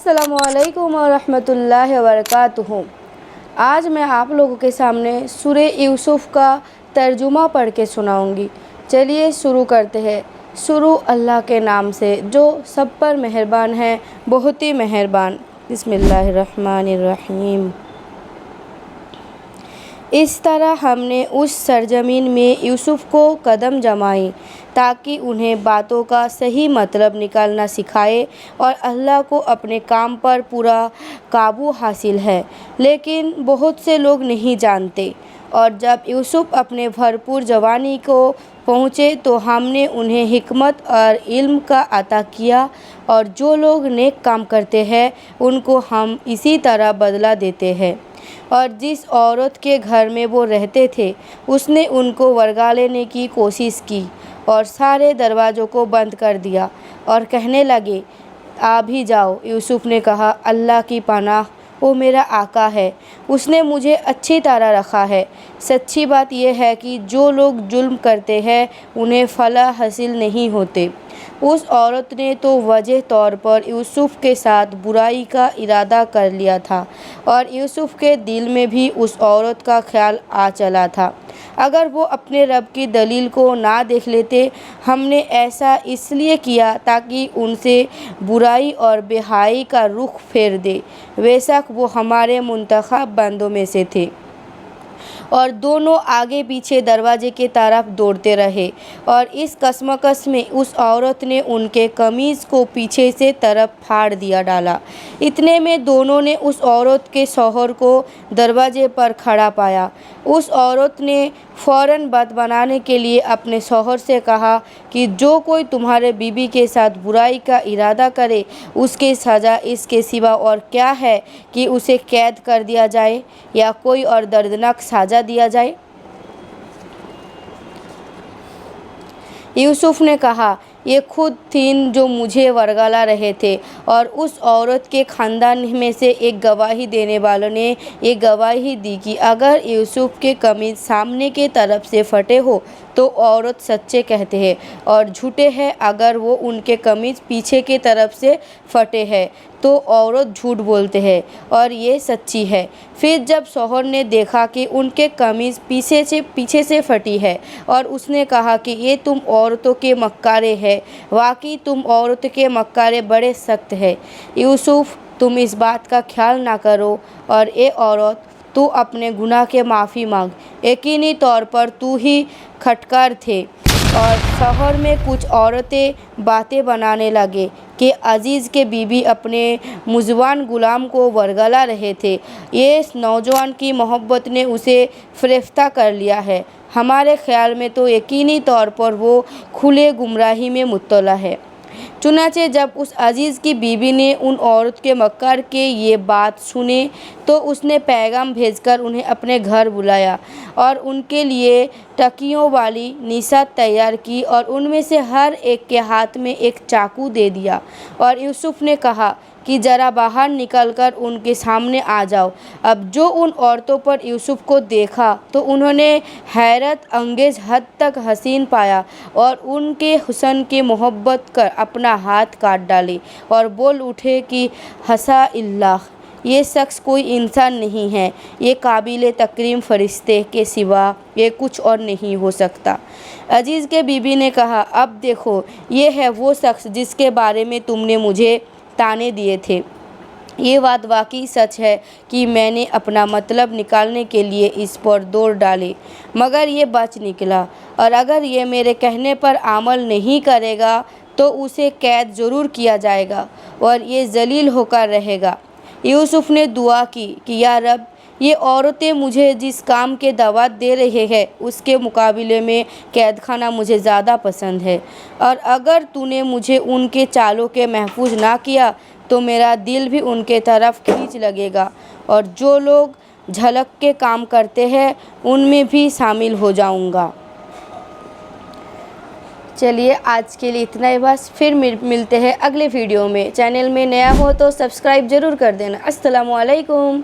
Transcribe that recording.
अस्सलामुअलैकुम वरहमतुल्लाहि वबरकातुहू। आज मैं आप लोगों के सामने सूरे यूसुफ़ का तर्जुमा पढ़ के सुनाऊंगी। चलिए शुरू करते हैं। शुरू अल्लाह के नाम से जो सब पर मेहरबान है, बहुत ही मेहरबान। बिस्मिल्लाहिर्रहमानिर्रहीम। इस तरह हमने उस सरजमीन में यूसुफ़ को कदम जमाई ताकि उन्हें बातों का सही मतलब निकालना सिखाए और अल्लाह को अपने काम पर पूरा काबू हासिल है, लेकिन बहुत से लोग नहीं जानते। और जब यूसुफ़ अपने भरपूर जवानी को पहुँचे तो हमने उन्हें हिकमत और इल्म का अता किया, और जो लोग नेक काम करते हैं उनको हम इसी तरह बदला देते हैं। और जिस औरत के घर में वो रहते थे उसने उनको वर्गा लेने की कोशिश की और सारे दरवाज़ों को बंद कर दिया और कहने लगे, आ भी जाओ। यूसुफ़ ने कहा, अल्लाह की पनाह, वो मेरा आका है, उसने मुझे अच्छी तरह रखा है। सच्ची बात यह है कि जो लोग जुल्म करते हैं उन्हें फलाह हासिल नहीं होते। उस औरत ने तो वजह तौर पर यूसुफ़ के साथ बुराई का इरादा कर लिया था, और यूसुफ़ के दिल में भी उस औरत का ख्याल आ चला था। अगर वो अपने रब की दलील को ना देख लेते, हमने ऐसा इसलिए किया ताकि उनसे बुराई और बेहाई का रुख फेर दे। बेशक वो हमारे मुंतखब बंदों में से थे। और दोनों आगे पीछे दरवाजे की तरफ दौड़ते रहे, और इस कशमकश में उस औरत ने उनके कमीज़ को पीछे से तरफ फाड़ दिया डाला। इतने में दोनों ने उस औरत के शौहर को दरवाजे पर खड़ा पाया। उस औरत ने फ़ौरन बात बनाने के लिए अपने शौहर से कहा कि जो कोई तुम्हारे बीबी के साथ बुराई का इरादा करे उसकी सज़ा इसके सिवा और क्या है कि उसे कैद कर दिया जाए या कोई और दर्दनाक सज़ा दिया जाए। यूसुफ़ ने कहा, ये खुद थीं जो मुझे वर्गला रहे थे। और उस औरत के ख़ानदान में से एक गवाही देने वालों ने ये गवाही दी कि अगर यूसुफ़ के कमीज़ सामने के तरफ से फटे हो तो औरत सच्चे कहते हैं, और झूठे हैं अगर वो उनके कमीज़ पीछे के तरफ से फटे हैं तो औरत झूठ बोलते हैं और ये सच्ची है। फिर जब शौहर ने देखा कि उनके कमीज़ पीछे से फटी है, और उसने कहा कि ये तुम औरतों के मक्कारे हैं, वाकई तुम औरतों के मक्कारे बड़े सख्त हैं। यूसुफ़, तुम इस बात का ख्याल ना करो, और ए औरत, तू अपने गुनाह के माफ़ी मांग, यकीनी तौर पर तू ही खटकार थे। और शहर में कुछ औरतें बातें बनाने लगे कि अजीज़ के बीबी अपने मुजवान गुलाम को वर्गला रहे थे। ये नौजवान की मोहब्बत ने उसे फ़रेफ्ता कर लिया है। हमारे ख़्याल में तो यकीनी तौर पर वो खुले गुमराही में मुब्तला है। चुनाचे जब उस अजीज़ की बीवी ने उन औरत के मक्कार के ये बात सुने तो उसने पैगाम भेजकर उन्हें अपने घर बुलाया और उनके लिए टकियों वाली निशात तैयार की, और उनमें से हर एक के हाथ में एक चाकू दे दिया। और यूसुफ़ ने कहा कि ज़रा बाहर निकलकर उनके सामने आ जाओ। अब जो उन औरतों पर यूसुफ़ को देखा तो उन्होंने हैरत अंगेज़ हद तक हसीन पाया और उनके हुस्न की मोहब्बत कर अपना हाथ काट डाले और बोल उठे कि हसा इल्लाह, ये शख्स कोई इंसान नहीं है, ये काबिल तकरीम फ़रिश्ते के सिवा ये कुछ और नहीं हो सकता। अजीज़ के बीबी ने कहा, अब देखो, ये है वो शख्स जिसके बारे में तुमने मुझे ताने दिए थे। ये बात वाकई सच है कि मैंने अपना मतलब निकालने के लिए इस पर दौड़ डाले, मगर ये बच निकला, और अगर ये मेरे कहने पर अमल नहीं करेगा तो उसे कैद ज़रूर किया जाएगा और ये जलील होकर रहेगा। यूसुफ़ ने दुआ की कि या रब, ये औरतें मुझे जिस काम के दावत दे रहे हैं उसके मुकाबले में कैदखाना मुझे ज़्यादा पसंद है, और अगर तूने मुझे उनके चालों के महफूज ना किया तो मेरा दिल भी उनके तरफ खींच लगेगा, और जो लोग झलक के काम करते हैं उनमें भी शामिल हो जाऊंगा। चलिए आज के लिए इतना ही बस, फिर मिलते हैं अगले वीडियो में। चैनल में नया हो तो सब्सक्राइब ज़रूर कर देना। अस्सलामु अलैकुम।